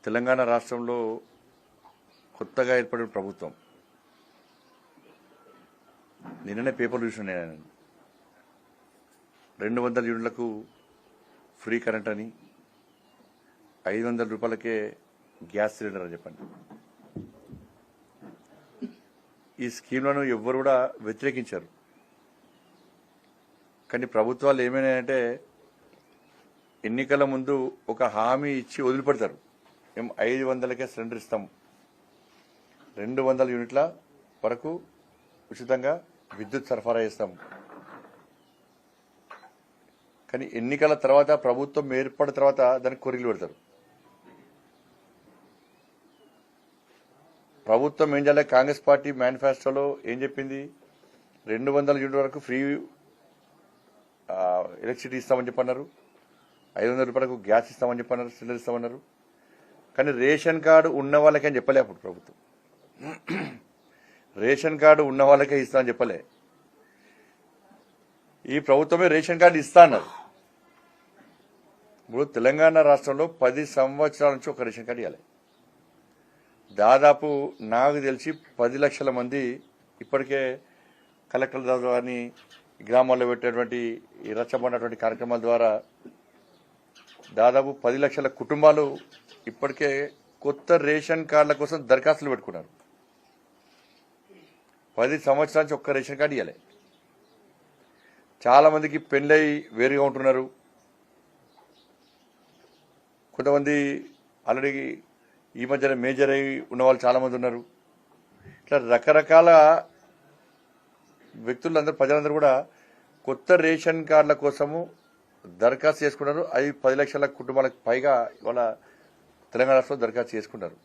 తెలంగాణ రాష్ట్రంలో కొత్తగా ఏర్పడిన ప్రభుత్వం నిన్ననే పేపర్లు చూసిన నేను 200 యూనిట్లకు ఫ్రీ కరెంట్ అని 500 రూపాయలకే గ్యాస్ సిలిండర్ అని చెప్పండి. ఈ స్కీమ్లను ఎవ్వరు కూడా వ్యతిరేకించారు. కానీ ప్రభుత్వాలు ఏమైనాయంటే ఎన్నికల ముందు ఒక హామీ ఇచ్చి వదిలిపెడతారు. మేము 500కే సిలిండర్ ఇస్తాం, 200 యూనిట్ల వరకు ఉచితంగా విద్యుత్ సరఫరా చేస్తాం. కానీ ఎన్నికల తర్వాత ప్రభుత్వం ఏర్పడిన తర్వాత దానికి కొరిగిలు పెడతారు. ప్రభుత్వం ఏం చేయాలి? కాంగ్రెస్ పార్టీ మేనిఫెస్టోలో ఏం చెప్పింది? 200 యూనిట్ వరకు ఫ్రీ ఎలక్ట్రిసిటీ ఇస్తామని చెప్పన్నారు, 500 రూపాయలకు గ్యాస్ ఇస్తామని చెప్పన్నారు, సిలిండర్ ఇస్తామన్నారు. కానీ రేషన్ కార్డు ఉన్న వాళ్ళకే అని చెప్పలే. అప్పుడు ప్రభుత్వం రేషన్ కార్డు ఉన్న వాళ్ళకే ఇస్తామని చెప్పలే. ఈ ప్రభుత్వమే రేషన్ కార్డు ఇస్తా అన్నారు. ఇప్పుడు తెలంగాణ రాష్ట్రంలో 10 సంవత్సరాల నుంచి ఒక రేషన్ కార్డు ఇవ్వాలి. దాదాపు నాకు తెలిసి 10 లక్షల మంది ఇప్పటికే కలెక్టర్ల ద్వారా గ్రామాల్లో పెట్టేటువంటి ఈ రచ్చబడినటువంటి కార్యక్రమాల ద్వారా దాదాపు 10 లక్షల కుటుంబాలు ఇప్పటికే కొత్త రేషన్ కార్డుల కోసం దరఖాస్తులు పెట్టుకున్నారు. 10 సంవత్సరాల నుంచి ఒక్క రేషన్ కార్డు ఇవ్వాలి. చాలా మందికి పెళ్ళై వేరుగా ఉంటున్నారు. కొంతమంది ఆల్రెడీ ఈ మధ్యన మేజర్ అయి ఉన్న వాళ్ళు చాలా మంది ఉన్నారు. ఇట్లా రకరకాల వ్యక్తులందరూ, ప్రజలందరూ కూడా కొత్త రేషన్ కార్డుల కోసము దరఖాస్తు చేసుకున్నారు. అవి 10 లక్షల కుటుంబాలకు పైగా ఇవాళ తెలంగాణ రాష్ట్రంలో దరఖాస్తు చేసుకున్నారు.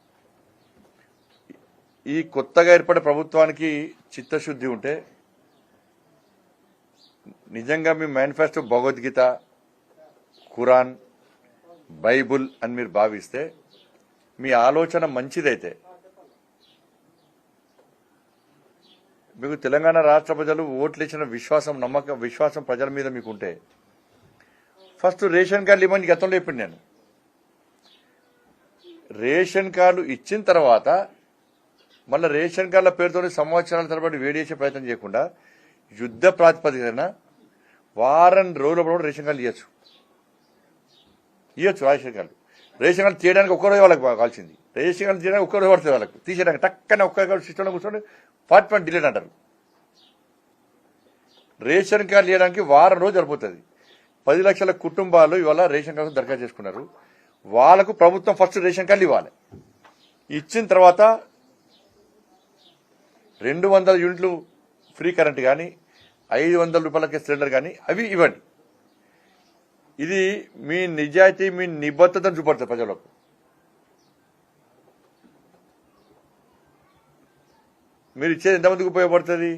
ఈ కొత్తగా ఏర్పడే ప్రభుత్వానికి చిత్తశుద్ధి ఉంటే నిజంగా మీ మేనిఫెస్టో భగవద్గీత, ఖురాన్, బైబుల్ అని మీరు భావిస్తే, మీ ఆలోచన మంచిదైతే మీకు తెలంగాణ రాష్ట్ర ప్రజలు ఓట్లు ఇచ్చిన విశ్వాసం ప్రజల మీద మీకుంటే ఫస్ట్ రేషన్ కార్డులు ఇవ్వమని గతంలో చెప్పింది నేను. రేషన్ కార్డు ఇచ్చిన తర్వాత మళ్ళీ రేషన్ కార్డుల పేరుతో సంవత్సరాల తరబడి వేడి చేసే ప్రయత్నం చేయకుండా యుద్ధ ప్రాతిపదికన వారం రోజుల కూడా రేషన్ కార్డులు ఇవ్వచ్చు. రేషన్ కార్డు తీయడానికి ఒక్కరోజు వాళ్ళకి కావాల్సింది. రేషన్ కార్డు తీయడానికి ఒక్కరోజు పడుతుంది వాళ్ళకు. తీసేయడానికి టక్కన ఒక్క సిస్టంలో కూర్చొని 40 డిలేట్ అంటారు. రేషన్ కార్డు తీయడానికి వారం రోజు సరిపోతుంది. 10 లక్షల కుటుంబాలు ఇవాళ రేషన్ కార్డు దరఖాస్తు చేసుకున్నారు. వాళ్ళకు ప్రభుత్వం ఫస్ట్ రేషన్ కార్డులు ఇవ్వాలి. ఇచ్చిన తర్వాత 200 యూనిట్లు ఫ్రీ కరెంట్ కానీ 500 రూపాయలకి సిలిండర్ కానీ అవి ఇవ్వండి. ఇది మీ నిజాయితీ, మీ నిబద్ధతను చూపడుతుంది ప్రజలకు. మీరు ఇచ్చేది ఎంతమందికి ఉపయోగపడుతుంది?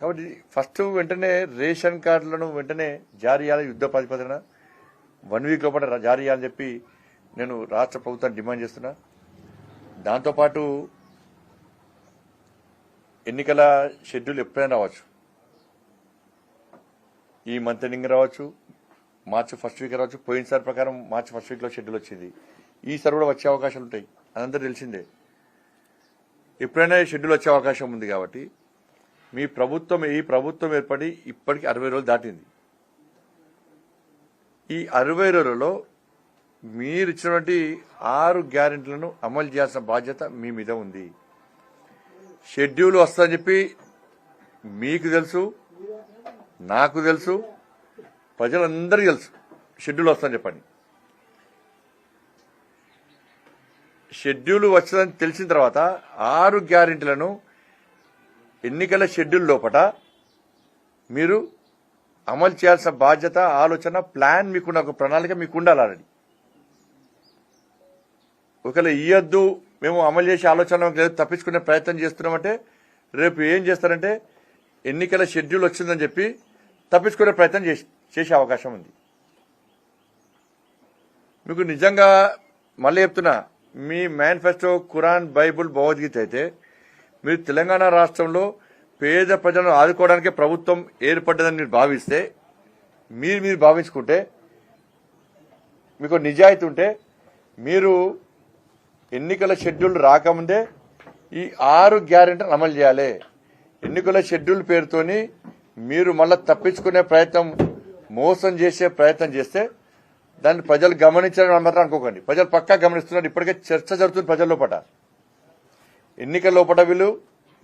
కాబట్టి ఫస్ట్ వెంటనే రేషన్ కార్డులను వెంటనే జారీ చేయాలి. యుద్ధ ప్రాతిపదికన 1 వీక్ లోపల జారీ చేయాలని చెప్పి నేను రాష్ట్ర ప్రభుత్వాన్ని డిమాండ్ చేస్తున్నా. దాంతోపాటు ఎన్నికల షెడ్యూల్ ఎప్పుడైనా రావచ్చు. ఈ మంత్ ఎండింగ్ రావచ్చు, మార్చి ఫస్ట్ వీక్ రావచ్చు. పోయినసారి ప్రకారం మార్చి ఫస్ట్ వీక్లో షెడ్యూల్ వచ్చింది. ఈసారి కూడా వచ్చే అవకాశాలు ఉంటాయి. అదంతా తెలిసిందే. ఎప్పుడైనా షెడ్యూల్ వచ్చే అవకాశం ఉంది. కాబట్టి ఈ ప్రభుత్వం ఏర్పడి ఇప్పటికి 60 రోజులు దాటింది. ఈ 60 రోజులలో మీరు ఇచ్చినటువంటి 6 గ్యారెంటీలను అమలు చేయాల్సిన బాధ్యత మీ మీద ఉంది. షెడ్యూల్ వస్తుందని చెప్పి మీకు తెలుసు, నాకు తెలుసు, ప్రజలందరికీ తెలుసు. షెడ్యూల్ వస్తుందని చెప్పండి. షెడ్యూల్ వచ్చిందని తెలిసిన తర్వాత 6 గ్యారెంటీలను ఎన్నికల షెడ్యూల్ లోపల మీరు అమలు చేయాల్సిన బాధ్యత, ఆలోచన, ప్లాన్ మీకున్న ఒక ప్రణాళిక మీకు ఉండాలి. ఆల్రెడీ ఒకవేళ ఇయ్యొద్దు, మేము అమలు చేసే ఆలోచన లేదు, తప్పించుకునే ప్రయత్నం చేస్తున్నామంటే రేపు ఏం చేస్తారంటే ఎన్నికల షెడ్యూల్ వచ్చిందని చెప్పి తప్పించుకునే ప్రయత్నం చేసే అవకాశం ఉంది. మీకు నిజంగా మళ్ళీ చెప్తున్నా, మీ మేనిఫెస్టో ఖురాన్, బైబుల్, భగవద్గీత అయితే మీరు తెలంగాణ రాష్ట్రంలో పేద ప్రజలను ఆదుకోవడానికే ప్రభుత్వం ఏర్పడ్డదని మీరు భావిస్తే, మీరు భావించుకుంటే మీకు నిజాయితీ ఉంటే మీరు ఎన్నికల షెడ్యూల్ రాకముందే ఈ 6 గ్యారెంటీలు అమలు చేయాలి. ఎన్నికల షెడ్యూల్ పేరుతోని మీరు మళ్ళీ తప్పించుకునే ప్రయత్నం, మోసం చేసే ప్రయత్నం చేస్తే దాన్ని ప్రజలు గమనించాలని మాత్రం అనుకోకండి. ప్రజలు పక్కా గమనిస్తున్నారు. ఇప్పటికే చర్చ జరుగుతుంది ప్రజల లోపల. ఎన్నికల లోపల వీళ్ళు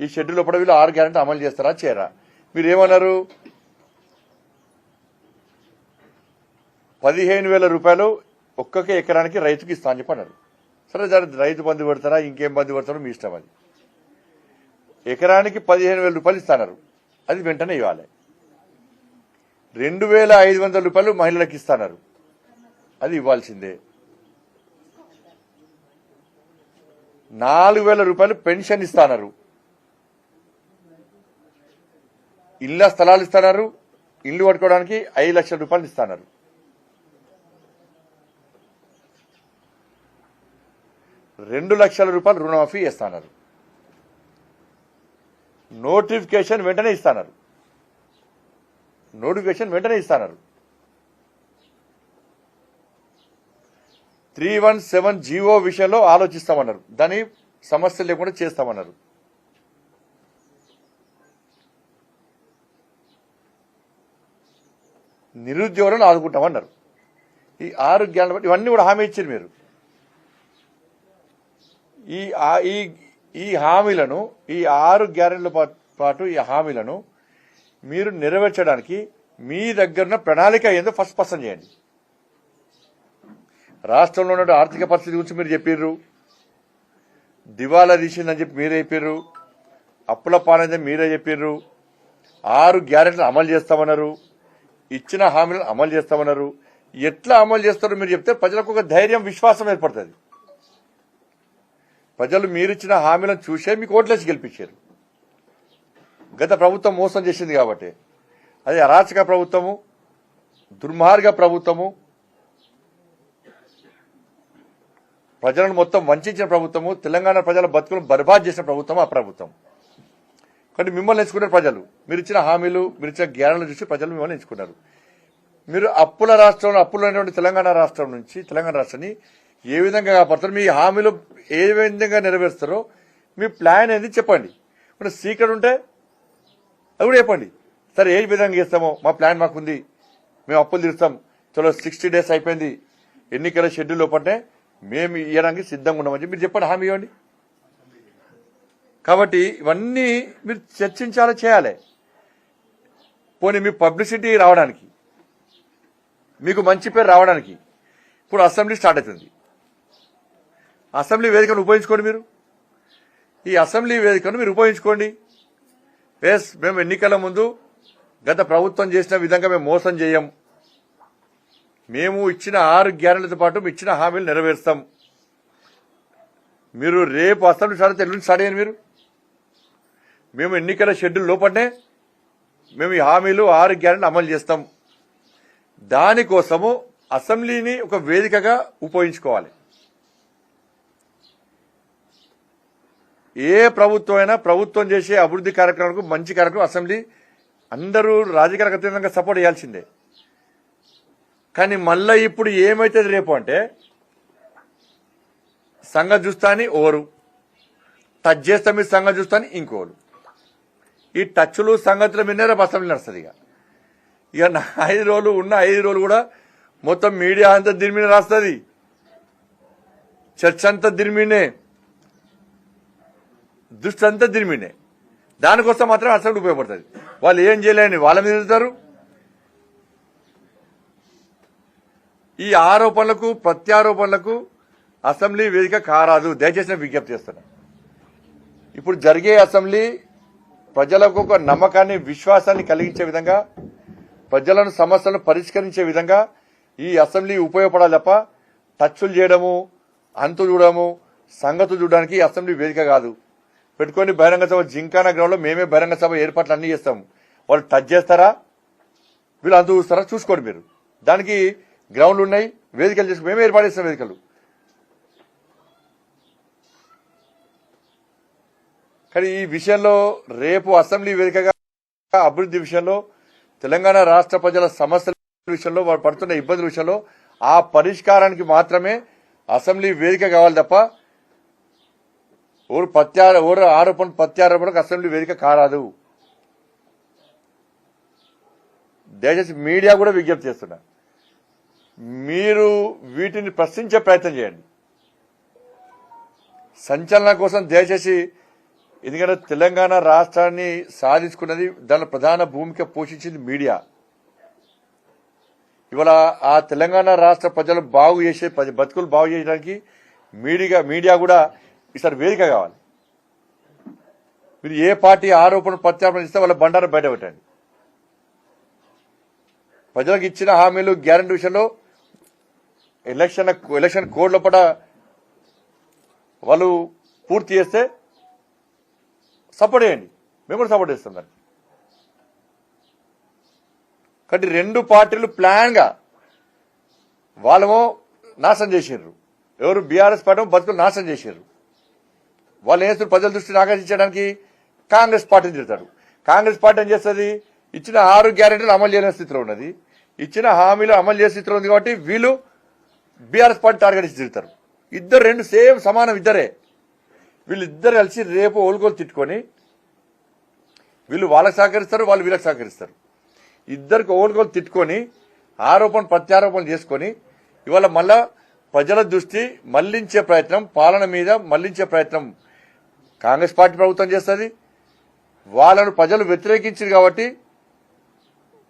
ఈ షెడ్యూల్ లోపల వీళ్ళు 6 గ్యారెంటీ అమలు చేస్తారా చేయరా? మీరు ఏమన్నారు? 15,000 రూపాయలు ఒక్కొక్క ఎకరానికి రైతుకి ఇస్తా అని చెప్పన్నారు. సరే దాని రైతు బంధు పెడతారా ఇంకేం బంధు పెడతారో మీ ఇష్టం. అది ఎకరానికి 15,000 రూపాయలు ఇస్తున్నారు. అది వెంటనే ఇవ్వాలి. 2,500 రూపాయలు మహిళలకు ఇస్తున్నారు. అది ఇవ్వాల్సిందే. 4,000 రూపాయలు పెన్షన్ ఇస్తున్నారు. ఇళ్ల స్థలాలు ఇస్తున్నారు. ఇల్లు కట్టుకోవడానికి 5 లక్షల రూపాయలు ఇస్తున్నారు. 2 లక్షల రూపాయలు రుణమాఫీ ఇస్తున్నారు. నోటిఫికేషన్ వెంటనే ఇస్తున్నారు. 317 జీవో విషయంలో ఆలోచిస్తామన్నారు. దాని సమస్య లేకుండా చేస్తామన్నారు. నిరుద్యోగులను ఆదుకుంటామన్నారు. ఈ 6 గ్యారెంటీలు బట్టి ఇవన్నీ కూడా హామీ ఇచ్చారు మీరు. ఈ హామీలను, ఈ 6 గ్యారెంటీల పాటు ఈ హామీలను మీరు నెరవేర్చడానికి మీ దగ్గర ప్రణాళిక ఏందో ఫస్ట్ స్పష్టం చేయండి. రాష్ట్రంలో ఉన్న ఆర్థిక పరిస్థితి గురించి మీరు చెప్పిర్రు. దివాలా తీసిందని చెప్పి మీరే చెప్పిర్రు. అప్పుల పాలైందని మీరే చెప్పిర్రు. 6 గ్యారెంటీలు అమలు చేస్తామన్నారు. ఇచ్చిన హామీలను అమలు చేస్తామన్నారు. ఎట్లా అమలు చేస్తారో మీరు చెప్తే ప్రజలకు ఒక ధైర్యం, విశ్వాసం ఏర్పడుతుంది. ప్రజలు మీరిచ్చిన హామీలను చూసే మీకు ఓట్లేసి గెలిపించారు. గత ప్రభుత్వం మోసం చేసింది కాబట్టి. అది అరాచక ప్రభుత్వము, దుర్మార్గ ప్రభుత్వము, ప్రజలను మొత్తం వంచిన ప్రభుత్వము, తెలంగాణ ప్రజల బతుకులను బర్బాద్ చేసిన ప్రభుత్వం ఆ ప్రభుత్వం. కానీ మిమ్మల్ని ఎంచుకున్నారు ప్రజలు. మీరు ఇచ్చిన హామీలు, మీరు ఇచ్చిన గ్యారెంటీలు చూసి ప్రజలు మిమ్మల్ని ఎంచుకున్నారు. మీరు అప్పుల రాష్ట్రంలో, అప్పులు అనేటువంటి తెలంగాణ రాష్ట్రం నుంచి తెలంగాణ రాష్ట్రాన్ని ఏ విధంగా కాపాడతారు, మీ హామీలు ఏ విధంగా నెరవేరుస్తారో మీ ప్లాన్ ఏంది చెప్పండి. ఇప్పుడు సీక్రెట్ ఉంటే అది కూడా చెప్పండి. సరే ఏ విధంగా చేస్తామో మా ప్లాన్ మాకుంది, మేము అప్పులు తీరుస్తాం. చలో 60 డేస్ అయిపోయింది, ఎన్నికల షెడ్యూల్ లోపలనే మేము ఇవ్వడానికి సిద్ధంగా ఉన్నామని మీరు చెప్పండి, హామీ ఇవ్వండి. కాబట్టి ఇవన్నీ మీరు చర్చించాలి, చేయాలి. పోనీ మీ పబ్లిసిటీ రావడానికి, మీకు మంచి పేరు రావడానికి ఇప్పుడు అసెంబ్లీ స్టార్ట్ అవుతుంది. అసెంబ్లీ వేదికను ఉపయోగించుకోండి. మీరు ఈ అసెంబ్లీ వేదికను మీరు ఉపయోగించుకోండి. ఎస్, మేము ఎన్నికల ముందు గత ప్రభుత్వం చేసిన విధంగా మేము మోసం చేయం. మేము ఇచ్చిన 6 గ్యారెంటీలతో పాటు మేము ఇచ్చిన హామీలు నెరవేరుస్తాం. మీరు రేపు అసెంబ్లీ స్టార్ట్ అయితే ఎల్లుండి స్టార్ట్ అయ్యారు. మేము ఎన్నికల షెడ్యూల్ లోపలనే మేము ఈ హామీలు 6 గ్యారెంటీలు అమలు చేస్తాం. దానికోసము అసెంబ్లీని ఒక వేదికగా ఉపయోగించుకోవాలి. ఏ ప్రభుత్వం అయినా ప్రభుత్వం చేసే అభివృద్ధి కార్యక్రమాలకు, మంచి కార్యక్రమం అసెంబ్లీ అందరూ రాజకీయ అతీతంగా సపోర్ట్ చేయాల్సిందే. కానీ మళ్ళీ ఇప్పుడు ఏమైతుంది రేపు అంటే సంగతి చూస్తా అని ఓరు, టచ్ చేస్తా మీరు సంగతి చూస్తా అని ఇంకోరు. ఈ టచ్లు సంగతుల మీదనే రేపు అసెంబ్లీ నడుస్తుంది. ఇక 5 రోజులు ఉన్న 5 రోజులు కూడా మొత్తం మీడియా అంతా దీని మీద రాస్తుంది, చర్చ అంతా దీని మీదనే, దృష్టి అంతా దీని మీదనే. దానికోసం మాత్రం అసెంబ్లీ ఉపయోగపడుతుంది. వాళ్ళు ఏం చేయలేని వాళ్ళ మీద తిరుగుతారు. ఈ ఆరోపణలకు, ప్రత్యారోపణలకు అసెంబ్లీ వేదిక కారాదు. దయచేసి నేను విజ్ఞప్తి చేస్తున్నా. ఇప్పుడు జరిగే అసెంబ్లీ ప్రజలకు ఒక నమ్మకాన్ని, విశ్వాసాన్ని కలిగించే విధంగా, ప్రజలను సమస్యలను పరిష్కరించే విధంగా ఈ అసెంబ్లీ ఉపయోగపడాలి తప్ప టచ్లు చేయడము, అంతు చూడడము, సంగతులు చూడడానికి అసెంబ్లీ వేదిక కాదు. పెట్టుకొని బహిరంగ సభ జింకానా గ్రౌండ్లో మేమే బహిరంగ సభ ఏర్పాట్లు అన్ని చేస్తాం. వాళ్ళు టచ్ చేస్తారా, వీళ్ళు అంతు చూస్తారా చూసుకోండి. మీరు దానికి గ్రౌండ్లు ఉన్నాయి, వేదికలు చేసుకుని మేమే ఏర్పాటు చేస్తాం వేదికలు. కానీ ఈ విషయంలో రేపు అసెంబ్లీ వేదికగా అభివృద్ధి విషయంలో, తెలంగాణ రాష్ట్ర ప్రజల సమస్యల విషయంలో, వారు పడుతున్న ఇబ్బందుల విషయంలో ఆ పరిష్కారానికి మాత్రమే అసెంబ్లీ వేదిక కావాలి తప్ప ఓరు ఆరోపణ ప్రత్యారోపణకు అసెంబ్లీ వేదిక కారాదు. దయచేసి మీడియా కూడా విజ్ఞప్తి చేస్తున్నా, మీరు వీటిని ప్రశ్నించే ప్రయత్నం చేయండి. సంచలనం కోసం దయచేసి, ఎందుకంటే తెలంగాణ రాష్ట్రాన్ని సాధించుకున్నది, దానిలో ప్రధాన భూమిక పోషించింది మీడియా. ఇవాళ ఆ తెలంగాణ రాష్ట్ర ప్రజలు బాగు చేసే బతుకులు బాగు చేయడానికి మీడియా కూడా ఈసారి వేదిక కావాలి. మీరు ఏ పార్టీ ఆరోపణ ప్రత్యారోపణ ఇస్తే వాళ్ళ బండారం బయట పెట్టండి. ప్రజలకు ఇచ్చిన హామీలు గ్యారంటీ విషయంలో ఎలక్షన్ కోడ్ లోపల వాళ్ళు పూర్తి చేస్తే సపోర్ట్ చేయండి, మేము కూడా సపోర్ట్ చేస్తాం దాన్ని. కాబట్టి రెండు పార్టీలు ప్లాన్ గా వాళ్ళేమో నాశనం చేసారు, ఎవరు బీఆర్ఎస్ పార్టీ బతుకులు నాశనం చేసారు. వాళ్ళు ఏం చేస్తారు, ప్రజల దృష్టిని ఆకర్షించడానికి కాంగ్రెస్ పార్టీని తిడతారు. కాంగ్రెస్ పార్టీ ఏం చేస్తుంది, ఇచ్చిన 6 గ్యారెంటీలు అమలు చేయని స్థితిలో ఉన్నది, ఇచ్చిన హామీలు అమలు చేసే స్థితిలో ఉంది. కాబట్టి వీళ్ళు బీఆర్ఎస్ పార్టీ టార్గెట్ ఇచ్చి తిడతారు. ఇద్దరు రెండు సేమ్ సమానం ఇద్దరే. వీళ్ళిద్దరు కలిసి రేపు ఓలుగోలు తిట్టుకొని వీళ్ళు వాళ్ళకి సహకరిస్తారు, వాళ్ళు వీళ్ళకి సహకరిస్తారు. ఇద్దరికి ఓలుగోలు తిట్టుకొని ఆరోపణ ప్రత్యారోపణలు చేసుకొని ఇవాళ మళ్ళా ప్రజల దృష్టి మళ్లించే ప్రయత్నం, పాలన మీద మళ్లించే ప్రయత్నం కాంగ్రెస్ పార్టీ ప్రభుత్వం చేస్తుంది. వాళ్ళను ప్రజలు వ్యతిరేకించారు కాబట్టి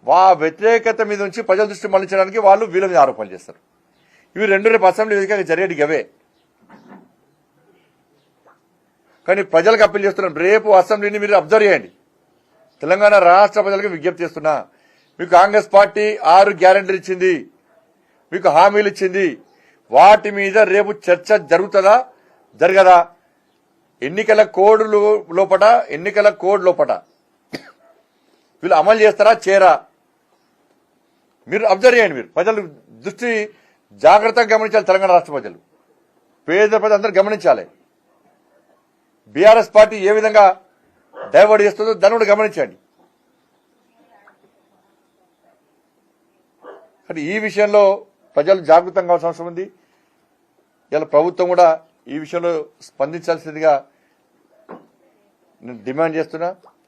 ఆ వ్యతిరేకత మీద నుంచి ప్రజల దృష్టి మళ్లించడానికి వాళ్ళు వీళ్ళ మీద ఆరోపణలు చేస్తారు. ఇవి రెండు రేపు అసెంబ్లీ వేదికగా జరిగేటి అవే. కానీ ప్రజలకు అప్పీల్ చేస్తున్నాం, రేపు అసెంబ్లీని మీరు అబ్జర్వ్ చేయండి. తెలంగాణ రాష్ట్ర ప్రజలకు విజ్ఞప్తి చేస్తున్నా, మీకు కాంగ్రెస్ పార్టీ 6 గ్యారెంటీలు ఇచ్చింది, మీకు హామీలు ఇచ్చింది. వాటి మీద రేపు చర్చ జరుగుతుందా జరగదా? ఎన్నికల కోడ్ లోపట వీళ్ళు అమలు చేస్తారా చేయరా? మీరు అబ్జర్వ్ చేయండి. మీరు ప్రజలు దృష్టి జాగ్రత్తగా గమనించాలి. తెలంగాణ రాష్ట్ర ప్రజలు, పేద ప్రజలు అందరూ గమనించాలి. బీఆర్ఎస్ పార్టీ ఏ విధంగా డైవర్ట్ చేస్తుందో దాన్ని కూడా గమనించండి. కానీ ఈ విషయంలో ప్రజలు జాగృతంగా కావాల్సిన అవసరం ఉంది. ఇలా ప్రభుత్వం కూడా ఈ విషయంలో స్పందించాల్సిందిగా నేను డిమాండ్ చేస్తున్నా.